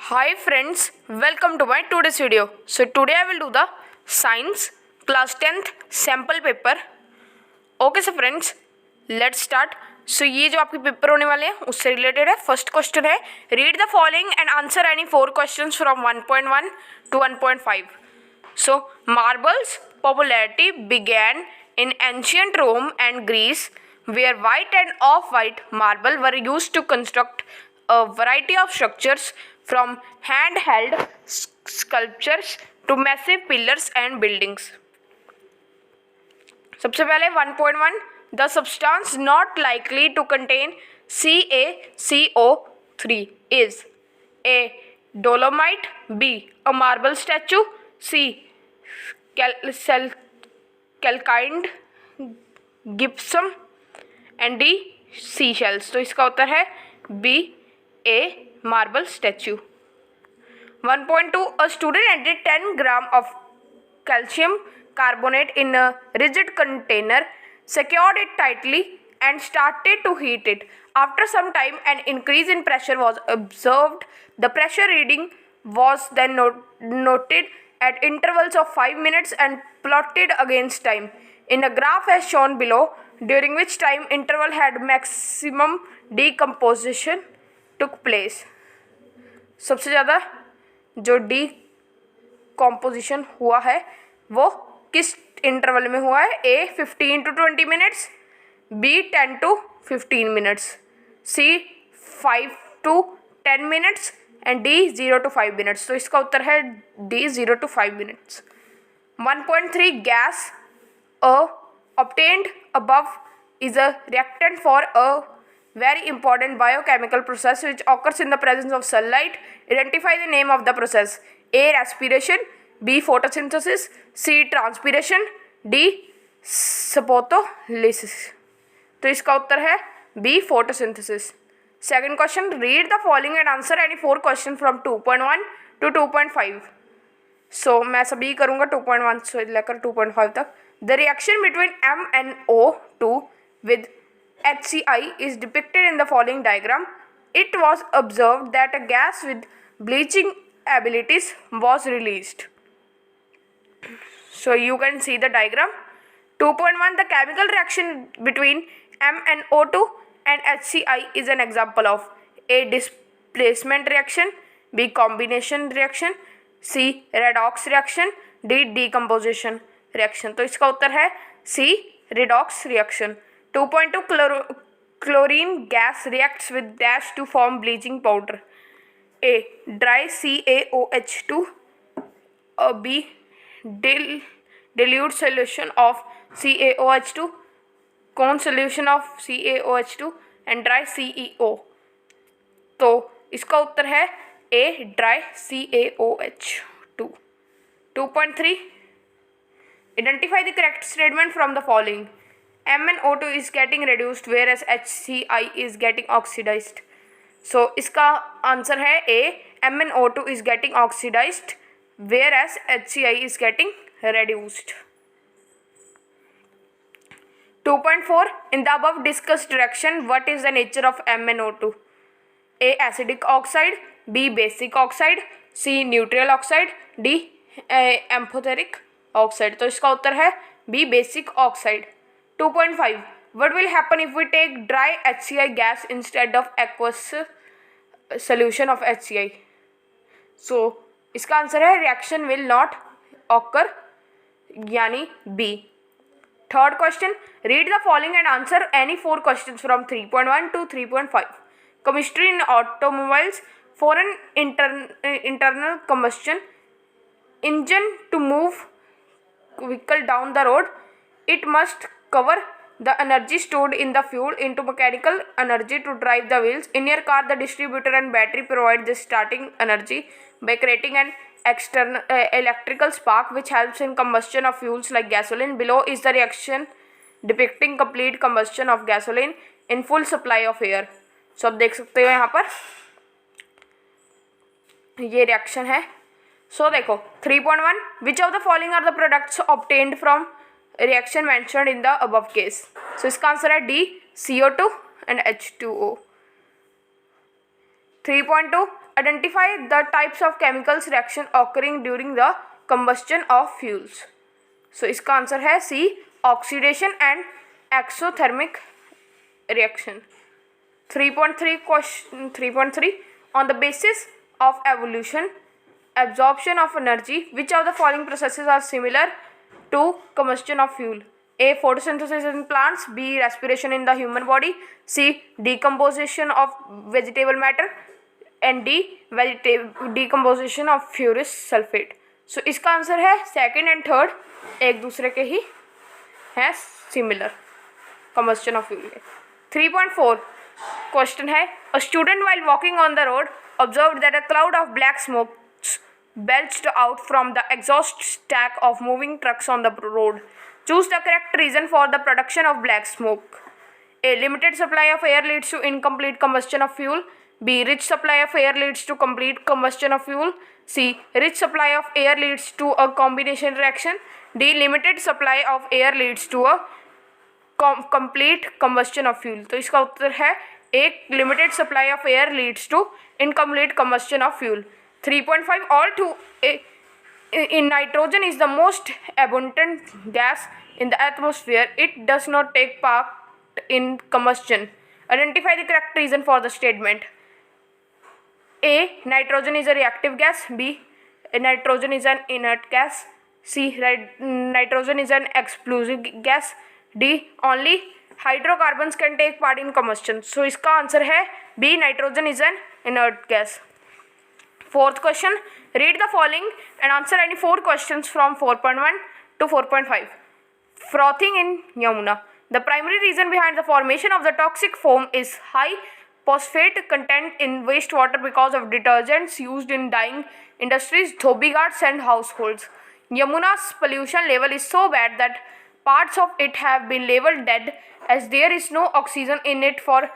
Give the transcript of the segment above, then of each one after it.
Hi friends, welcome to my today's video. So today I will do the science class 10th sample paper. Okay so friends, let's start. So ये जो आपके paper होने वाले हैं उससे related है. First question है, read the following and answer any 4 questions from 1.1 to 1.5. So marbles popularity began in ancient Rome and Greece, where white and off-white marble were used to construct a variety of structures from handheld sculptures to massive pillars and buildings. सबसे पहले 1.1, the substance not likely to contain CaCO3 is A. Dolomite, B. a marble statue, C. calcined gypsum and D. seashells. तो इसका उत्तर है B. A. marble statue. 1.2, a student added 10 gram of calcium carbonate in a rigid container, secured it tightly and started to heat it. After some time, an increase in pressure was observed. The pressure reading was then noted at intervals of 5 minutes and plotted against time in a graph as shown below, during which time interval had maximum decomposition took place. सबसे ज़्यादा जो decomposition हुआ है वो किस interval में हुआ है? A 15 to 20 minutes, B 10 to 15 minutes, C 5 to 10 minutes and D 0 to 5 minutes. तो इसका उत्तर है D 0 to 5 minutes. 1.3, gas obtained above is a reactant for a very important biochemical process which occurs in the presence of sunlight. Identify the name of the process. A. respiration, B. photosynthesis, C. transpiration, D. photolysis. तो इसका उत्तर है B. photosynthesis. Second question, read the following and answer any 4 questions from 2.1 to 2.5. So मैं सभी करूँगा 2.1 से लेकर 2.5 तक. The reaction between MnO2 with HCl is depicted in the following diagram. It was observed that a gas with bleaching abilities was released. So you can see the diagram. 2.1, the chemical reaction between MnO2 and HCl is an example of A. displacement reaction, B. combination reaction, C. redox reaction, D. decomposition reaction. तो इसका उत्तर है C. redox reaction. 2.2, chlorine gas reacts with dash to form bleaching powder. A. dry CaOH2, B. dilute solution of CaOH2, cone solution of CaOH2 and dry CEO. तो इसका उत्तर है A. dry CaOH2. 2.3, identify the correct statement from the following. MnO2 is getting reduced whereas HCl is getting oxidized. So इसका answer है A. MnO2 is getting oxidized whereas HCl is getting reduced. 2.4, in the above discussed reaction, what is the nature of MnO2? A. acidic oxide, B. basic oxide, C. neutral oxide, D. amphoteric oxide. तो इसका उत्तर है B. basic oxide. 2.5, what will happen if we take dry HCl gas instead of aqueous solution of HCl? So इसका answer है reaction will not occur, यानी B. Third question, read the following and answer any 4 questions from 3.1 to 3.5. Chemistry in automobiles. For an internal combustion engine to move vehicle down the road, it must cover the energy stored in the fuel into mechanical energy to drive the wheels. In your car, the distributor and battery provide the starting energy by creating an external electrical spark which helps in combustion of fuels like gasoline. Below is the reaction depicting complete combustion of gasoline in full supply of air. So आप देख सकते हो यहाँ पर ये reaction है. So देखो 3.1, which of the following are the products obtained from reaction mentioned in the above case? So इसका आंसर है D. CO2 and H2O. 3.2, Identify the types of chemicals reaction occurring during the combustion of fuels. So इसका answer है C, oxidation and exothermic reaction. 3.3 question 3.3 on the basis of evolution, absorption of energy, which of the following processes are similar to combustion of fuel? A. Photosynthesis in plants. B. Respiration in the human body. C. Decomposition of vegetable matter. And D. Decomposition of ferrous sulfate. So इसका answer है second and third एक दूसरे के ही है similar combustion of fuel के. 3.4 question है a student while walking on the road observed that a cloud of black smoke belched out from the exhaust stack of moving trucks on the road. Choose the correct reason for the production of black smoke. A. Limited supply of air leads to incomplete combustion of fuel. B. Rich supply of air leads to complete combustion of fuel. C. Rich supply of air leads to a combination reaction. D. Limited supply of air leads to a complete combustion of fuel. तो इसका उत्तर है एक limited supply of air leads to incomplete combustion of fuel. 3.5 all to in nitrogen is the most abundant gas in the atmosphere. It does not take part in combustion. Identify the correct reason for the statement. A. Nitrogen is a reactive gas. B. Nitrogen is an inert gas. C. Nitrogen is an explosive gas. D. Only hydrocarbons can take part in combustion. So इसका answer है B. Nitrogen is an inert gas. Fourth question, read the following and answer any 4 questions from 4.1 to 4.5. Frothing in Yamuna. The primary reason behind the formation of the toxic foam is high phosphate content in wastewater because of detergents used in dyeing industries, dhobi ghats and households. Yamuna's pollution level is so bad that parts of it have been labeled dead as there is no oxygen in it for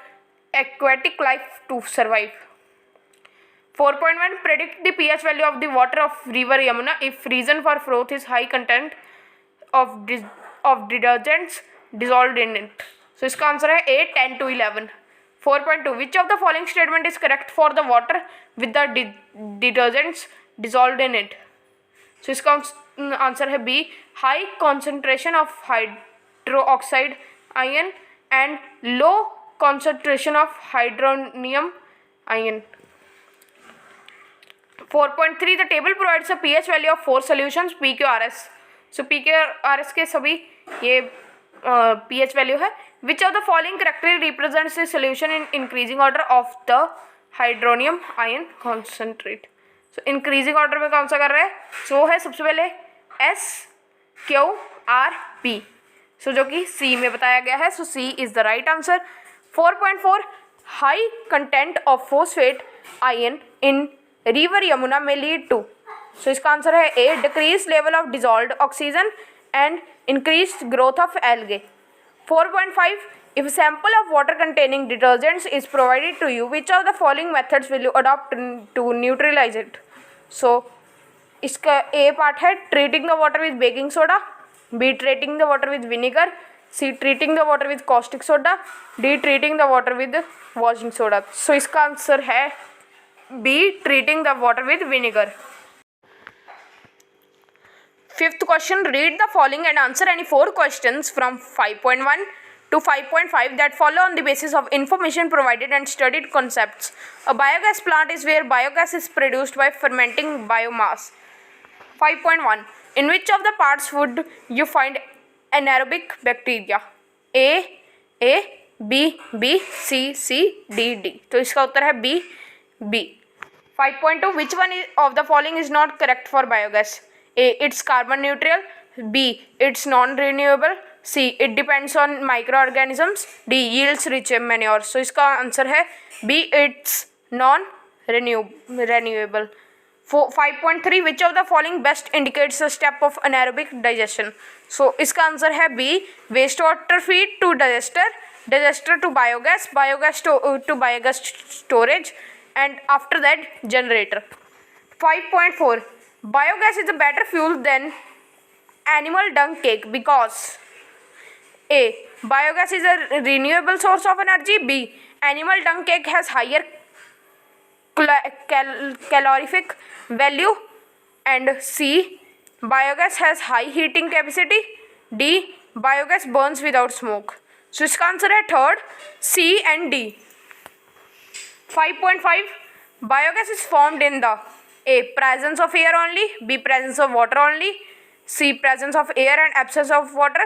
aquatic life to survive. 4.1 predict the pH value of the water of river Yamuna if reason for froth is high content of detergents dissolved in it. So इसका answer है A 10 to 11. 4.2 which of the following statement is correct for the water with the detergents dissolved in it? So इसका answer है B high concentration of hydroxide ion and low concentration of hydronium ion. 4.3 the table provides a pH value of 4 solutions PQRS. So PQRS के सभी ये pH value है. Which of the following correctly represents the solution in increasing order of the hydronium ion concentrate? So increasing order में कौन सा कर रहा है? So है सबसे पहले SQRP. So जो कि C में बताया गया है. So C is the right answer. 4.4 high content of phosphate ion in river Yamuna may lead to. So इसका आंसर है A decreased level of dissolved oxygen and increased growth of algae. 4.5 if a sample of water containing detergents is provided to you, which of the following methods will you adopt to neutralize it? So इसका A part है treating the water with baking soda, B treating the water with vinegar, C treating the water with caustic soda, D treating the water with washing soda. So इसका answer है B treating the water with vinegar. Fifth question, read the following and answer any 4 questions from 5.1 to 5.5 that follow on the basis of information provided and studied concepts. A biogas plant is where biogas is produced by fermenting biomass. 5.1 in which of the parts would you find anaerobic bacteria? A, B, C, D, D. तो इसका उत्तर है B. 5.2 which one of the following is not correct for biogas? A. It's carbon neutral. B. It's non-renewable. C. It depends on microorganisms. D. Yields rich manure. So इसका answer है B. It's non-renewable. 5.3 which of the following best indicates the step of anaerobic digestion? So इसका answer है B. Wastewater feed to digester to biogas to biogas storage, and after that generator. 5.4 biogas is a better fuel than animal dung cake because A. Biogas is a renewable source of energy. B. Animal dung cake has higher calorific value, and C, biogas has high heating capacity, D, biogas burns without smoke. So इसका answer है third, C and D. 5.5 biogas is formed in the A, presence of air only, B, presence of water only, C, presence of air and absence of water,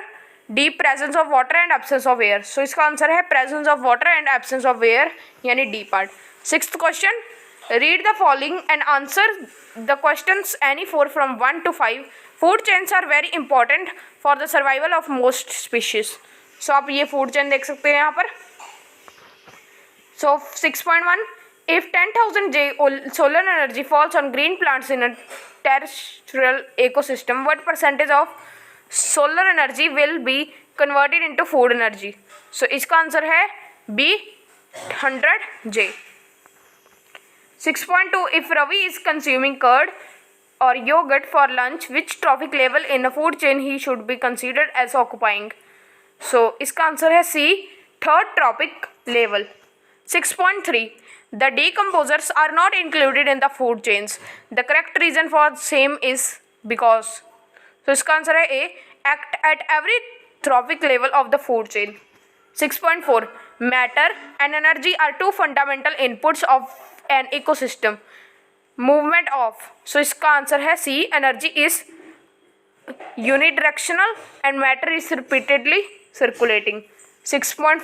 D, presence of water and absence of air. So इसका answer है presence of water and absence of air, यानी D part. Sixth question, read the following and answer the questions any 4 from 1 to 5. Food chains are very important for the survival of most species. So आप ये food chain देख सकते हैं यहाँ पर. So 6.1, if 10,000 J solar energy falls on green plants in a terrestrial ecosystem, what percentage of solar energy will be converted into food energy? So इसका answer है B, 100 J. 6.2, if Ravi is consuming curd or yogurt for lunch, which trophic level in a food chain he should be considered as occupying? So इसका answer है C, third trophic level. 6.3, the decomposers are not included in the food chains. The correct reason for same is because. So इसका answer है A, act at every trophic level of the food chain. 6.4, matter and energy are two fundamental inputs of an ecosystem. Movement of. So इसका answer है C, energy is unidirectional and matter is repeatedly circulating. 6.5,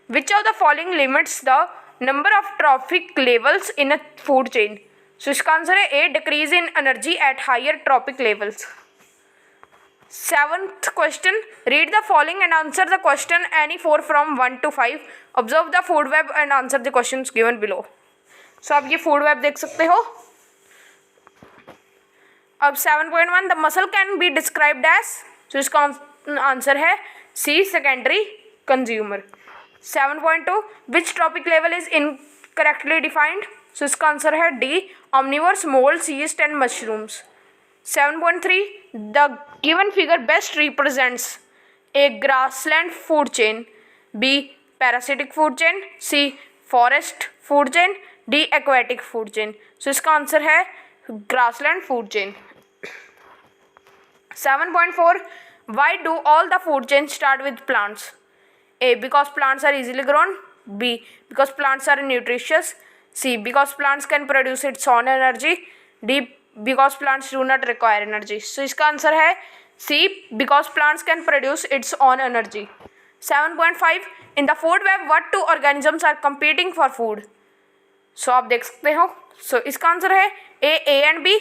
which of the following limits the number of trophic levels in a food chain? So इसका answer है A, decrease in energy at higher trophic levels. 7th question, read the following and answer the question any 4 from 1 to 5. Observe the food web and answer the questions given below. So आप ये food web देख सकते हो. अब 7.1, the muscle can be described as. So इसका answer है C, secondary consumer. 7.2, which trophic level is incorrectly defined? So इसका answer है D, omnivores, moles, yeast and mushrooms. 7.3, the given figure best represents A, grassland food chain, B, parasitic food chain, C, forest food chain, D, aquatic food chain. So इसका answer है grassland food chain. 7.4, why do all the food chains start with plants? A, because plants are easily grown, B, because plants are nutritious, C, because plants can produce its own energy, D, because plants do not require energy. So इसका answer है C, because plants can produce its own energy. 7.5, in the food web what two organisms are competing for food? So आप देख सकते हो. So इसका answer है A and B,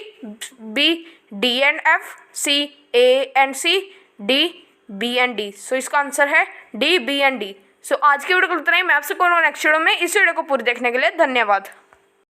B, D and F, C, A and C, D, B and D. So इसका answer है D, B and D. So आज की वीडियो को इतना ही. मैं आपसे कौन नेक्स्ट वीडियो में. इस वीडियो को पूरी देखने के लिए धन्यवाद.